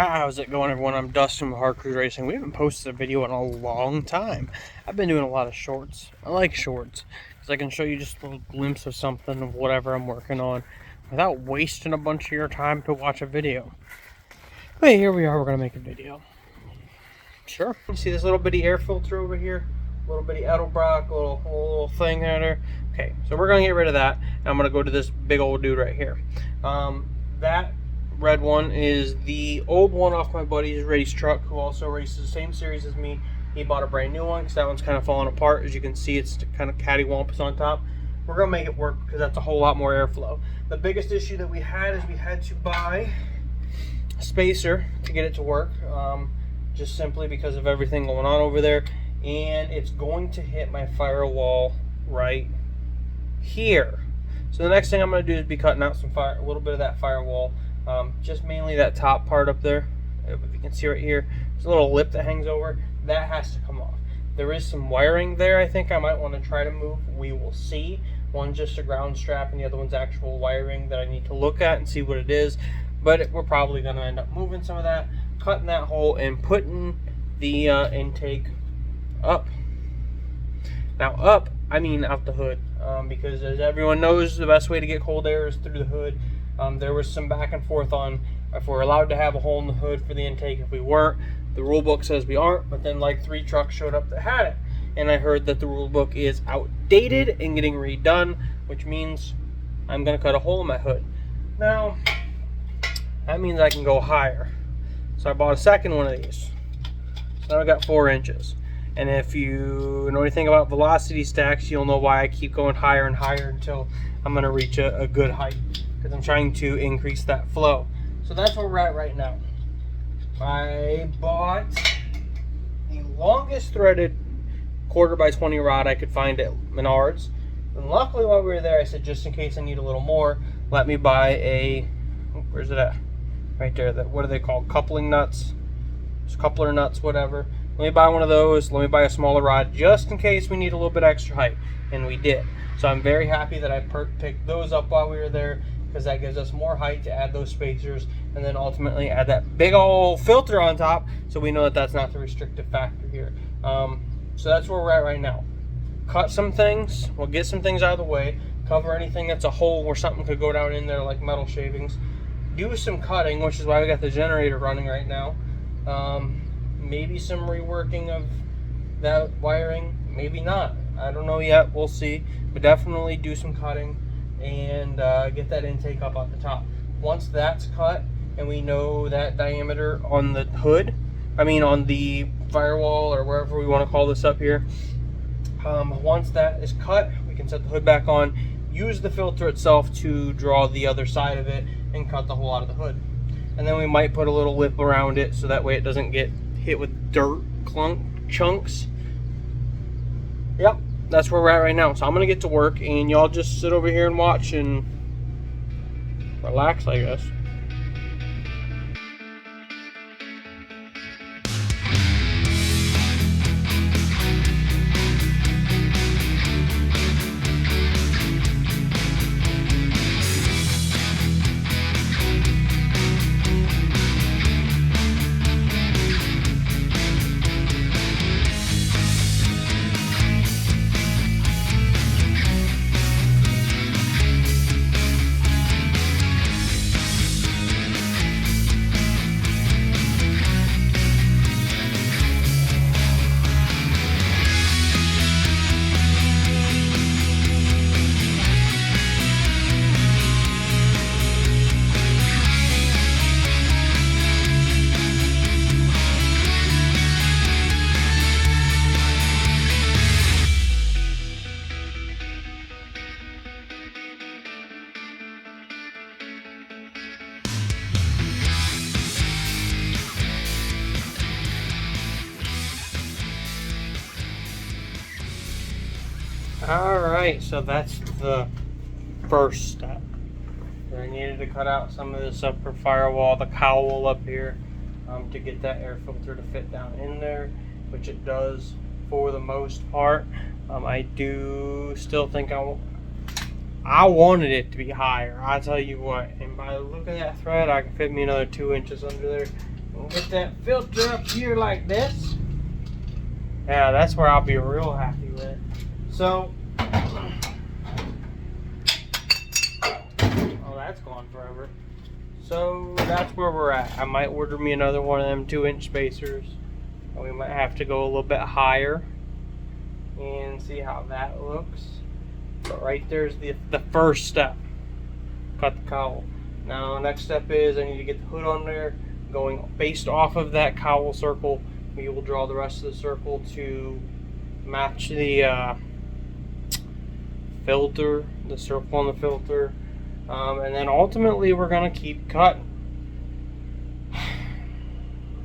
How's it going, everyone? I'm Dustin with Hard Cruise Racing. We haven't posted a video in a long time. I've been doing a lot of shorts. I like shorts because I can show you just a little glimpse of something of whatever I'm working on without wasting a bunch of your time to watch a video. But here we are, we're going to make a video. Sure. You see this little bitty air filter over here? A little bitty Edelbrock, little thing there. Okay, so we're going to get rid of that. And I'm going to go to this big old dude right here. That red one is the old one off my buddy's race truck, who also races the same series as me. He bought a brand new one because that one's kind of falling apart. As you can see, it's kind of cattywampus on top. We're going to make it work because that's a whole lot more airflow. The biggest issue that we had is we had to buy a spacer to get it to work, just simply because of everything going on over there. And it's going to hit my firewall right here. So the next thing I'm going to do is be cutting out a little bit of that firewall. Just mainly that top part up there. If you can see right here, there's a little lip that hangs over. That has to come off. There is some wiring there I think I might want to try to move. We will see. One's just a ground strap and the other one's actual wiring that I need to look at and see what it is. But we're probably going to end up moving some of that, cutting that hole, and putting the intake up. Now up, I mean out the hood, because as everyone knows, the best way to get cold air is through the hood. There was some back and forth on if we're allowed to have a hole in the hood for the intake. If we weren't, the rule book says we aren't, but then like 3 trucks showed up that had it. And I heard that the rule book is outdated and getting redone, which means I'm going to cut a hole in my hood. Now, that means I can go higher. So I bought a second one of these. So now I got 4 inches. And if you know anything about velocity stacks, you'll know why I keep going higher and higher until I'm going to reach a good height, because I'm trying to increase that flow. So that's where we're at right now. I bought the longest threaded 1/4x20 rod I could find at Menards. And luckily while we were there, I said, just in case I need a little more, let me buy a, where's it at? Right there. What are they called? Coupling nuts? Coupler nuts, whatever. Let me buy one of those. Let me buy a smaller rod just in case we need a little bit extra height. And we did. So I'm very happy that I picked those up while we were there, because that gives us more height to add those spacers, and then ultimately add that big old filter on top, so we know that that's not the restrictive factor here. So that's where we're at right now. Cut some things. We'll get some things out of the way. Cover anything that's a hole where something could go down in there, like metal shavings. Do some cutting, which is why we got the generator running right now. Maybe some reworking of that wiring. Maybe not. I don't know yet. We'll see. But definitely do some cutting and get that intake up at the top. Once that's cut and we know that diameter on the hood, I mean on the firewall or wherever we want to call this up here, once that is cut, we can set the hood back on, use the filter itself to draw the other side of it and cut the hole out of the hood. And then we might put a little lip around it so that way it doesn't get hit with dirt chunks. Yep, that's where we're at right now. So I'm gonna get to work and y'all just sit over here and watch and relax, I guess. Alright, so that's the first step. I needed to cut out some of this upper firewall, the cowl up here, to get that air filter to fit down in there, which it does for the most part. I do still think I wanted it to be higher, I tell you what, and by the look of that thread I can fit me another 2 inches under there, We'll get that filter up here like this. Yeah, that's where I'll be real happy with. So, oh, that's gone forever. So that's where we're at. I might order me another one of them 2-inch spacers. And we might have to go a little bit higher and see how that looks. But right there's the first step. Cut the cowl. Now next step is I need to get the hood on there. Going based off of that cowl circle, we will draw the rest of the circle to match the filter, the circle on the filter. And then ultimately we're gonna keep cutting.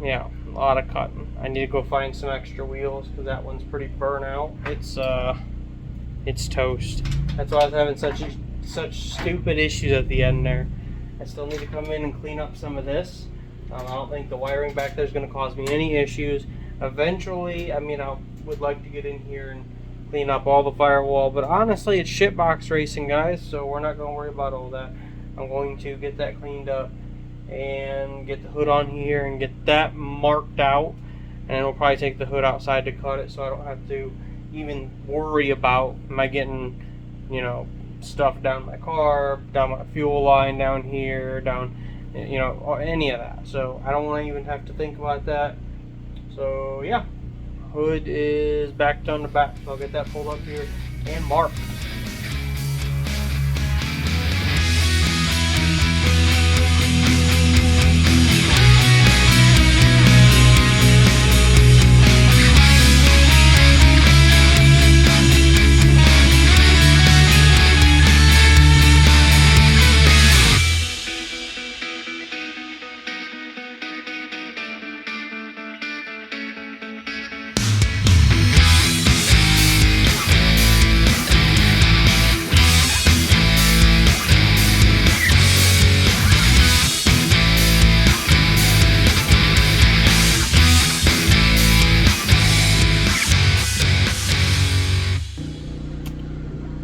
Yeah, a lot of cutting. I need to go find some extra wheels because that one's pretty burnt out. It's toast. That's why I was having such stupid issues at the end there. I still need to come in and clean up some of this. I don't think the wiring back there is going to cause me any issues. Eventually, I mean, I would like to get in here and clean up all the firewall, but honestly, it's shitbox racing, guys, so we're not going to worry about all that. I'm going to get that cleaned up and get the hood on here and get that marked out, and we'll probably take the hood outside to cut it so I don't have to even worry about am I getting, you know, stuff down my carb, down my fuel line down here, down, you know, or any of that. So I don't want to even have to think about that. So yeah, hood is back on the back, so I'll get that pulled up here and marked.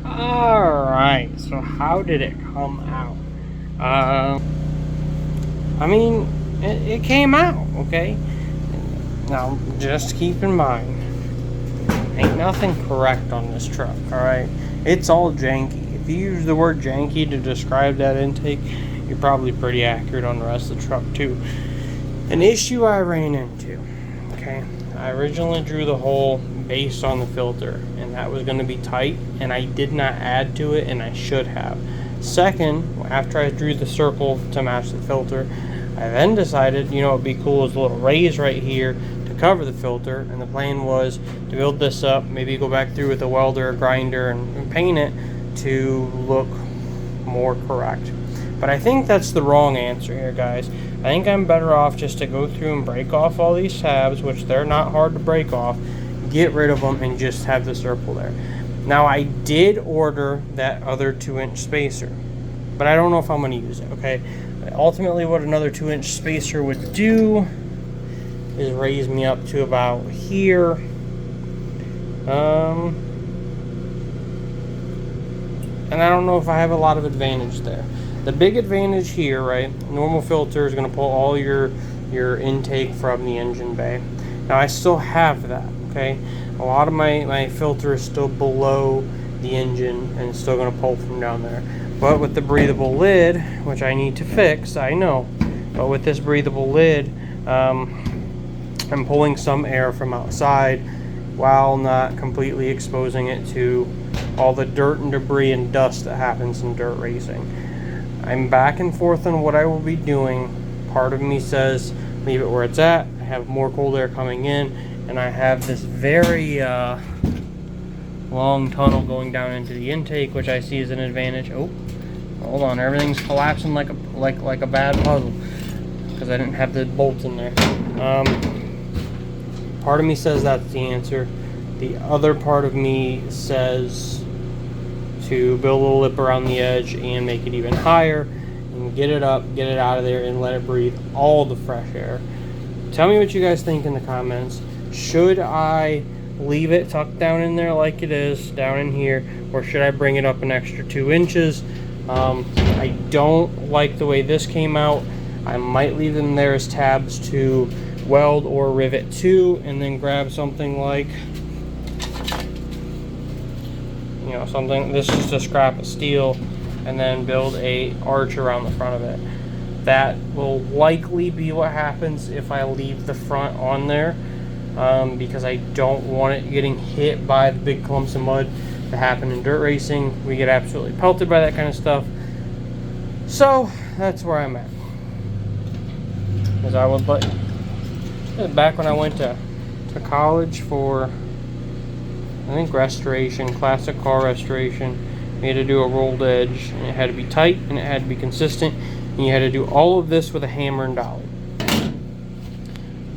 Alright, so how did it come out? I mean, it came out, okay? Now, just keep in mind, ain't nothing correct on this truck, alright? It's all janky. If you use the word janky to describe that intake, you're probably pretty accurate on the rest of the truck, too. An issue I ran into, okay? I originally drew the hole based on the filter, and that was going to be tight, and I did not add to it, and I should have. Second, after I drew the circle to match the filter, I then decided, you know, it'd be cool as a little raise right here to cover the filter, and the plan was to build this up, maybe go back through with a welder or grinder and paint it to look more correct. But I think that's the wrong answer here, guys. I think I'm better off just to go through and break off all these tabs, which they're not hard to break off, get rid of them, and just have the circle there. Now, I did order that other 2-inch spacer, but I don't know if I'm going to use it, okay? Ultimately, what another 2-inch spacer would do is raise me up to about here. And I don't know if I have a lot of advantage there. The big advantage here, right, normal filter is going to pull all your intake from the engine bay. Now, I still have that, okay? A lot of my filter is still below the engine and it's still going to pull from down there. But with the breathable lid, which I need to fix, I know, but with this breathable lid, I'm pulling some air from outside while not completely exposing it to all the dirt and debris and dust that happens in dirt racing. I'm back and forth on what I will be doing. Part of me says leave it where it's at. I have more cold air coming in, and I have this very long tunnel going down into the intake, which I see as an advantage. Oh, hold on, everything's collapsing like a bad puzzle because I didn't have the bolts in there. Part of me says that's the answer. The other part of me says to build a little lip around the edge and make it even higher and get it up, get it out of there, and let it breathe all the fresh air. Tell me what you guys think in the comments. Should I leave it tucked down in there like it is down in here, or should I bring it up an extra 2 inches? I don't like the way this came out. I might leave them there as tabs to weld or rivet to, and then grab something like, you know, something, this is just a scrap of steel, and then build a arch around the front of it. That will likely be what happens if I leave the front on there, because I don't want it getting hit by the big clumps of mud that happen in dirt racing. We get absolutely pelted by that kind of stuff. So that's where I'm at. Because I would like, back when I went to college for, I think, restoration, classic car restoration, we had to do a rolled edge, and it had to be tight and it had to be consistent, and you had to do all of this with a hammer and dolly.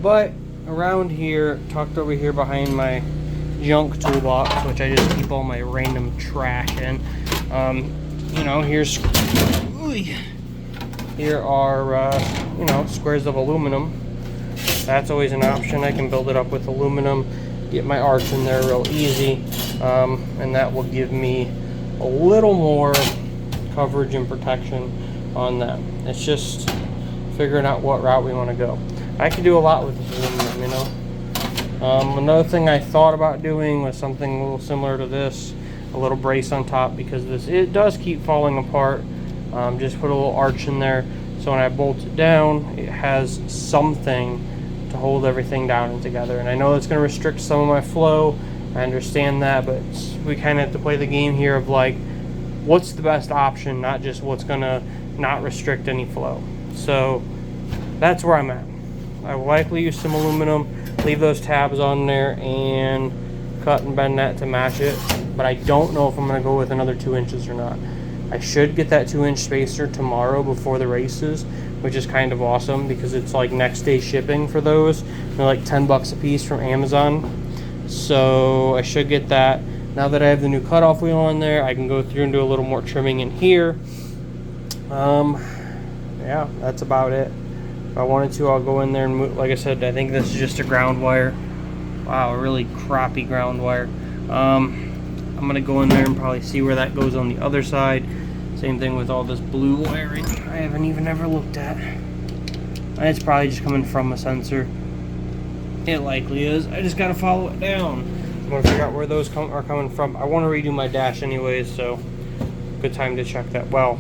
But around here, tucked over here behind my junk toolbox, which I just keep all my random trash in, you know, here are you know, squares of aluminum. That's always an option. I can build it up with aluminum, get my arch in there real easy, and that will give me a little more coverage and protection on that. It's just figuring out what route we want to go. I can do a lot with aluminum, you know. Another thing I thought about doing was something a little similar to this, a little brace on top, because this, it does keep falling apart. Just put a little arch in there, so when I bolt it down, it has something to hold everything down and together. And I know that's going to restrict some of my flow. I understand that, but we kind of have to play the game here of like, what's the best option, not just what's going to not restrict any flow. So that's where I'm at. I will likely use some aluminum, leave those tabs on there, and cut and bend that to match it. But I don't know if I'm going to go with another 2 inches or not. I should get that 2-inch spacer tomorrow before the races, which is kind of awesome because it's like next day shipping for those. They're like 10 bucks a piece from Amazon. So I should get that. Now that I have the new cutoff wheel on there, I can go through and do a little more trimming in here. Yeah, that's about it. If I wanted to, I'll go in there and move. Like I said, I think this is just a ground wire. Wow, a really crappy ground wire. I'm gonna go in there and probably see where that goes on the other side. Same thing with all this blue wiring I haven't even ever looked at. It's probably just coming from a sensor. It likely is. I just gotta follow it down. I'm gonna figure out where those are coming from. I want to redo my dash anyways, so good time to check that. Well,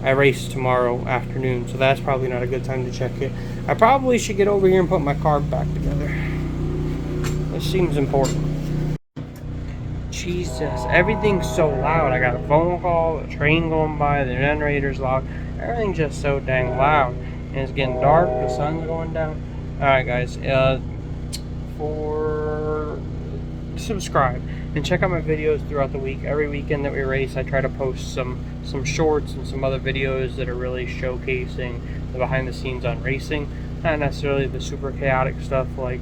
I race tomorrow afternoon, so that's probably not a good time to check it. I probably should get over here and put my carb back together. This seems important. Jesus, everything's so loud. I got a phone call, a train going by, the generator's loud. Everything's just so dang loud. And it's getting dark, the sun's going down. Alright guys, subscribe and check out my videos throughout the week. Every weekend that we race, I try to post some shorts and some other videos that are really showcasing the behind the scenes on racing. Not necessarily the super chaotic stuff, like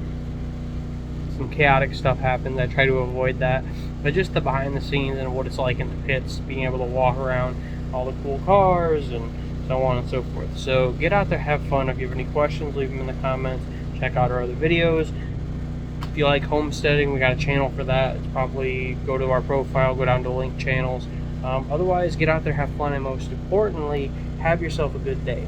some chaotic stuff happens. I try to avoid that, but just the behind the scenes and what it's like in the pits, being able to walk around all the cool cars and so on and so forth. So get out there, have fun. If you have any questions, leave them in the comments. Check out our other videos. If you like homesteading, we got a channel for that. It's probably go to our profile, go down to link channels. Otherwise, get out there, have fun, and most importantly, have yourself a good day.